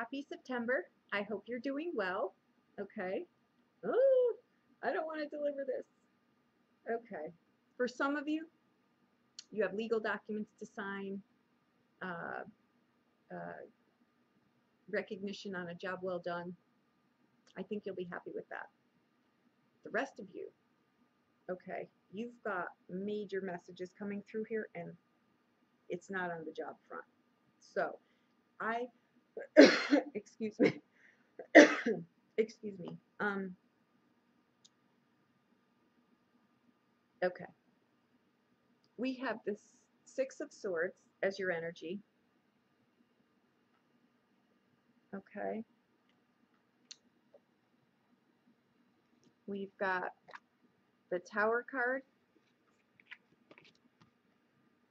Happy September. I hope you're doing well. Okay. Oh, I don't want to deliver this. Okay. For some of you, you have legal documents to sign, uh, uh, recognition on a job well done. I think you'll be happy with that. The rest of you, okay, you've got major messages coming through here and it's not on the job front. So I, excuse me, excuse me. Okay. We have this Six of Swords as your energy. Okay. We've got the Tower card,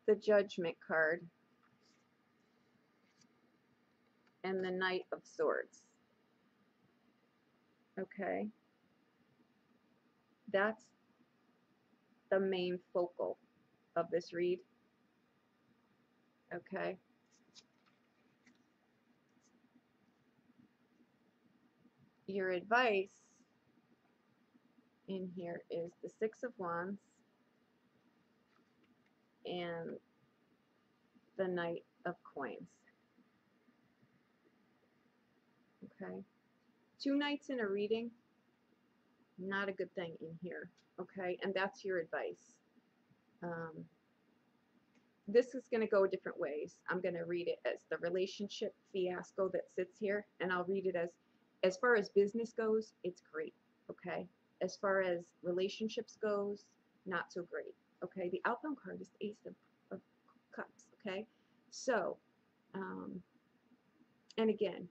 the Judgment card, and the Knight of Swords. Okay. That's the main focal of this read. Okay. Your advice in here is the Six of Wands and the Knight of Coins. Okay. Two nights in a reading, not a good thing in here. Okay. And that's your advice. This is going to go different ways. I'm going to read it as the relationship fiasco that sits here, and I'll read it as far as business goes, it's great. Okay. As far as relationships goes, not so great. Okay. The outbound card is the Ace of Cups. Okay. So, and again,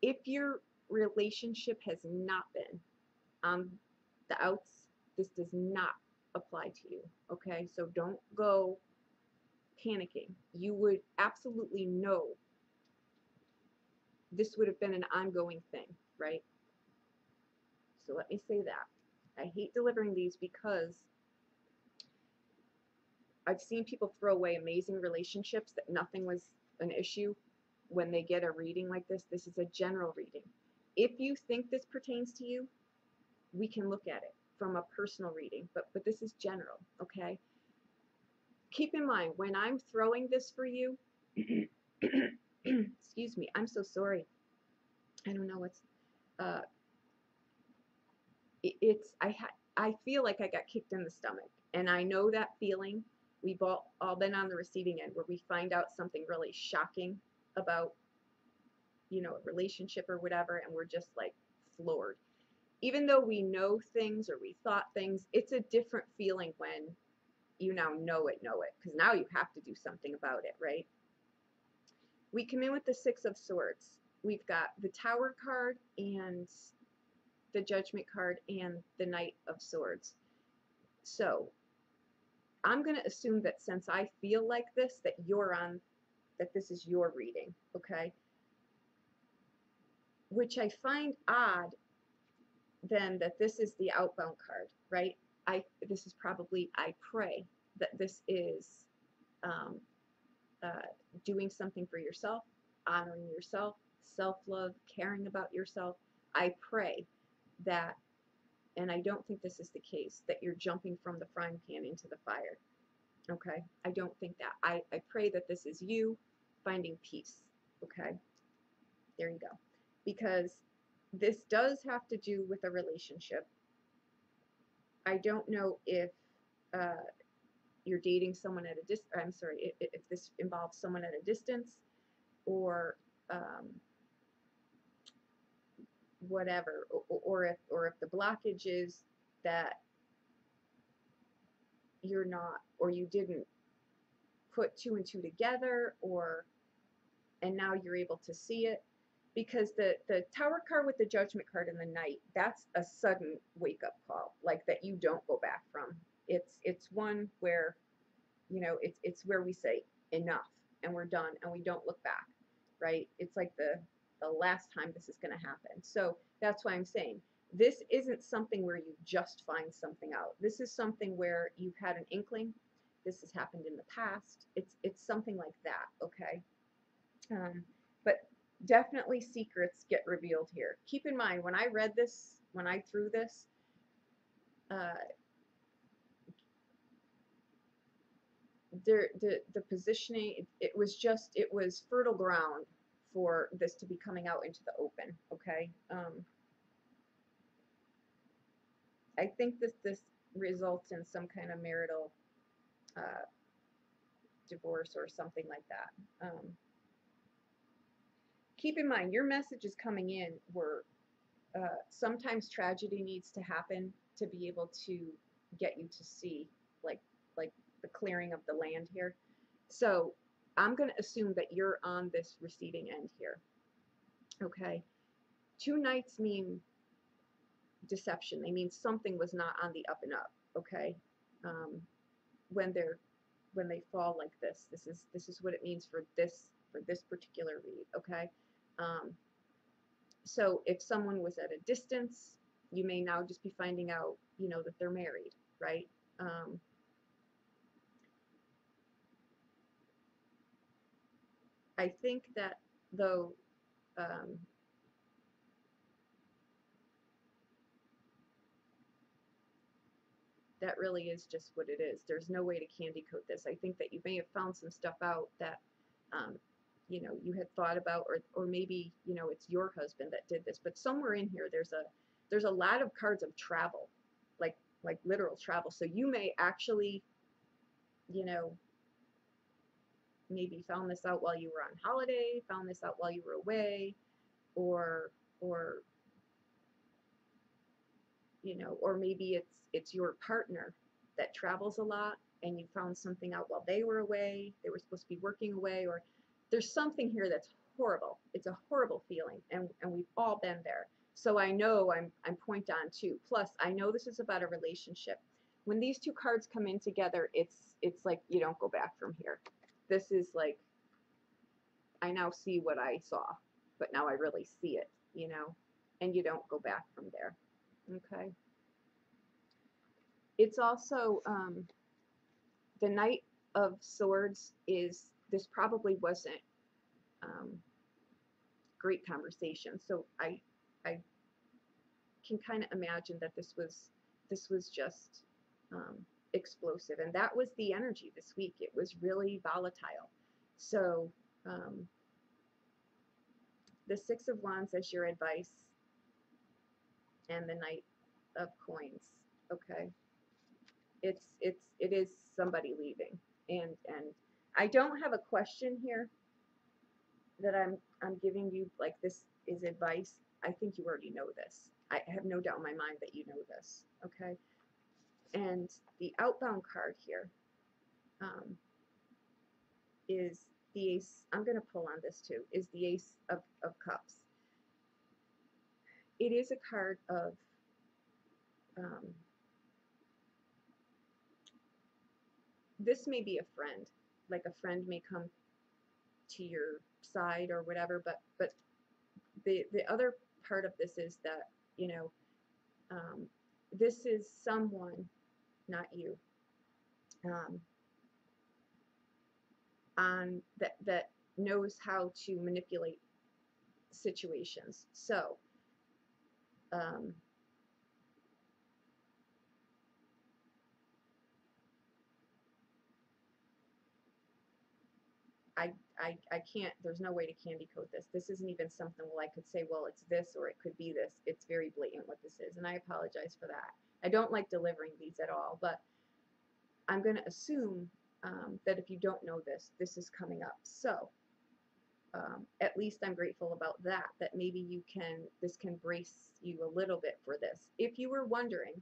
if your relationship has not been on the outs, this does not apply to you. Okay. So don't go panicking. You would absolutely know this would have been an ongoing thing, right? So let me say that. I hate delivering these because I've seen people throw away amazing relationships that nothing was an issue when they get a reading like this. This is a general reading. If you think this pertains to you, we can look at it from a personal reading, but this is general, okay? Keep in mind, when I'm throwing this for you, excuse me, I'm so sorry. I don't know what's, I feel like I got kicked in the stomach, and I know that feeling. We've all been on the receiving end where we find out something really shocking about, you know, a relationship or whatever, and we're just like floored. Even though we know things or we thought things, it's a different feeling when you now know it, because now you have to do something about it, right? We come in with the Six of Swords. We've got the Tower card and the Judgment card and the Knight of Swords. So I'm going to assume that since I feel like this, that this is your reading, okay? Which I find odd then that this is the outbound card, right? This is probably, I pray that this is doing something for yourself, honoring yourself, self-love, caring about yourself. I pray that, and I don't think this is the case, that you're jumping from the frying pan into the fire. Okay? I don't think that. I pray that this is you finding peace. Okay? There you go. Because this does have to do with a relationship. I don't know if you're dating someone at a distance. I'm sorry, if this involves someone at a distance or whatever, or if the blockage is that you're not, or you didn't put two and two together, and now you're able to see it. Because the Tower card with the Judgment card and the Knight, that's a sudden wake up call, like that you don't go back from. It's one where, you know, it's where we say enough and we're done and we don't look back, right? It's like the last time this is going to happen. So that's why I'm saying this isn't something where you just find something out. This is something where you've had an inkling. This has happened in the past. It's something like that, okay? But definitely secrets get revealed here. Keep in mind, when I read this, when I threw this, uh, the positioning, it was fertile ground for this to be coming out into the open, okay? I think this results in some kind of marital uh, divorce or something like that. Keep in mind, your messages coming in were sometimes tragedy needs to happen to be able to get you to see, like like the clearing of the land here. So I'm going to assume that you're on this receiving end here. Okay. Two knights mean deception. They mean something was not on the up and up. Okay. Um, when they're when they fall like this is what it means for this particular read. Okay. Um, so if someone was at a distance, you may now just be finding out, that they're married, right? I think that though, um, that really is just what it is. There's no way to candy coat this. I think that you may have found some stuff out that, um, you had thought about, or maybe, it's your husband that did this. But somewhere in here, there's a lot of cards of travel, like literal travel. So you may actually, you know, maybe found this out while you were on holiday, found this out while you were away, or or maybe it's your partner that travels a lot and you found something out while they were away. They were supposed to be working away, or there's something here that's horrible. It's a horrible feeling, and we've all been there. So I know I'm point on too. Plus, I know this is about a relationship. When these two cards come in together, it's like you don't go back from here. This is like I now see what I saw, but now I really see it, and you don't go back from there. Okay. It's also the Knight of Swords is this probably wasn't um, great conversation. So I can kind of imagine that this was just explosive, and that was the energy this week. It was really volatile. So um, the Six of Wands as your advice, and the Knight of Coins. Okay, it is somebody leaving, and I don't have a question here that I'm giving you, like this is advice. I think you already know this. I have no doubt in my mind that you know this. Okay, and the outbound card here um, is the Ace. I'm going to pull on this too. Is the Ace of Cups. It is a card of um, this may be a friend, like a friend may come to your side or whatever, but the other part of this is that um, this is someone, not you, um, on that knows how to manipulate situations. So um, I can't, there's no way to candy coat this. This isn't even something where I could say, well, it's this or it could be this. It's very blatant what this is, and I apologize for that. I don't like delivering these at all, but I'm going to assume that if you don't know this, this is coming up. So at least I'm grateful about that, that maybe this can brace you a little bit for this. If you were wondering,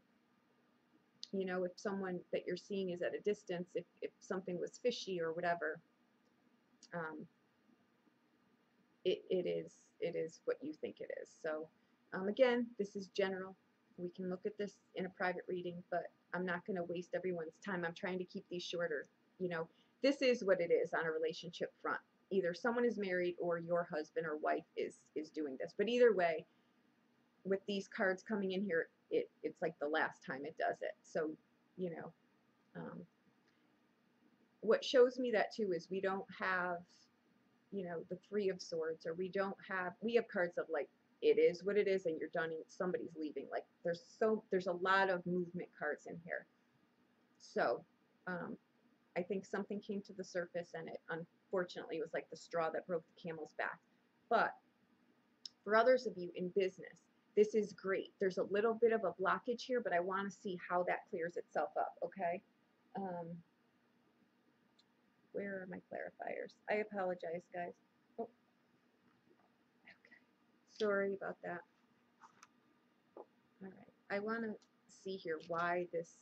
if someone that you're seeing is at a distance, if something was fishy or whatever, um, it is what you think it is. So again, this is general. We can look at this in a private reading, but I'm not going to waste everyone's time. I'm trying to keep these shorter. This is what it is on a relationship front. Either someone is married or your husband or wife is doing this. But either way, with these cards coming in here, it's like the last time it does it. So, you know, um, what shows me that too is we don't have, you know, the Three of Swords, or we have cards of like, it is what it is and you're done and somebody's leaving. Like there's a lot of movement cards in here. So I think something came to the surface and it unfortunately was like the straw that broke the camel's back. But for others of you in business, this is great. There's a little bit of a blockage here, but I want to see how that clears itself up, okay? Where are my clarifiers? I apologize, guys. Oh, okay. Sorry about that. All right. I want to see here why this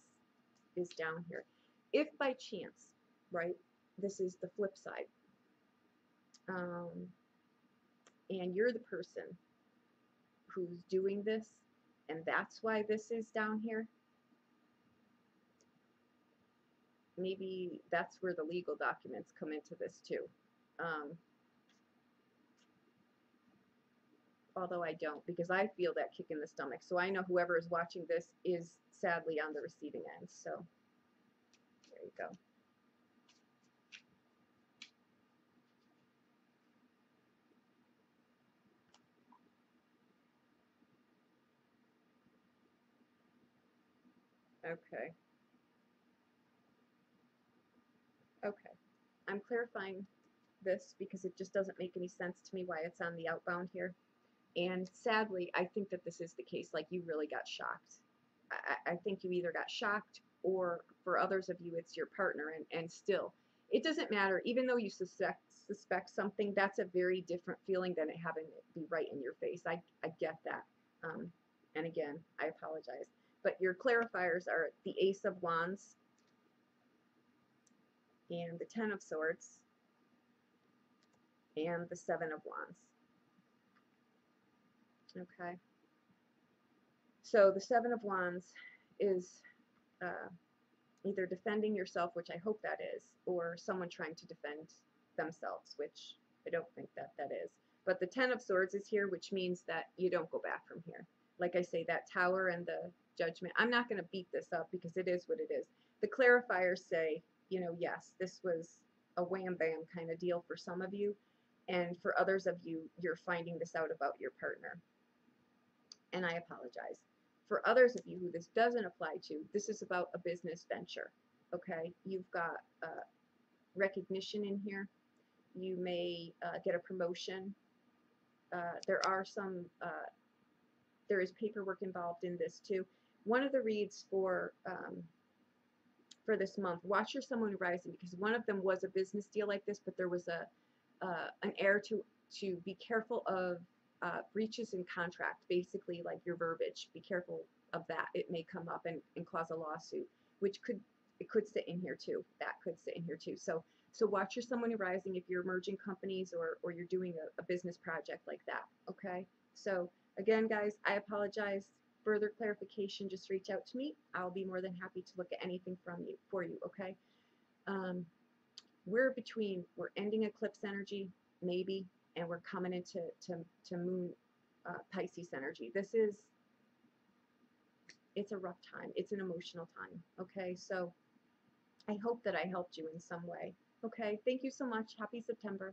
is down here. If by chance, right, this is the flip side, and you're the person who's doing this, and that's why this is down here, maybe that's where the legal documents come into this too. Although I don't, because I feel that kick in the stomach. So I know whoever is watching this is sadly on the receiving end. So there you go. Okay. Okay. I'm clarifying this because it just doesn't make any sense to me why it's on the outbound here. And sadly, I think that this is the case. Like you really got shocked. I think you either got shocked or for others of you, it's your partner. And still, it doesn't matter. Even though you suspect something, that's a very different feeling than it having it be right in your face. I get that. And again, I apologize. But your clarifiers are the Ace of Wands and the Ten of Swords and the Seven of Wands. Okay. So the Seven of Wands is either defending yourself, which I hope that is, or someone trying to defend themselves, which I don't think that is. But the Ten of Swords is here, which means that you don't go back from here. Like I say, that Tower and the Judgment, I'm not going to beat this up because it is what it is. The clarifiers say, you know, yes, this was a wham bam kind of deal for some of you. And for others of you, you're finding this out about your partner. And I apologize. For others of you who this doesn't apply to, this is about a business venture. Okay, you've got recognition in here. You may get a promotion. There is paperwork involved in this too. One of the reads for this month, watch your Sun, Moon, Rising, because one of them was a business deal like this, but there was an error to be careful of breaches in contract, basically like your verbiage. Be careful of that. It may come up and cause a lawsuit, which could sit in here too. That could sit in here too. So watch your Sun, Moon, Rising if you're merging companies or you're doing a business project like that. Okay. So again, guys, I apologize. Further clarification, just reach out to me. I'll be more than happy to look at anything for you. Okay. We're ending eclipse energy, maybe, and we're coming into moon Pisces energy. It's a rough time. It's an emotional time. Okay, so I hope that I helped you in some way. Okay, thank you so much. Happy September.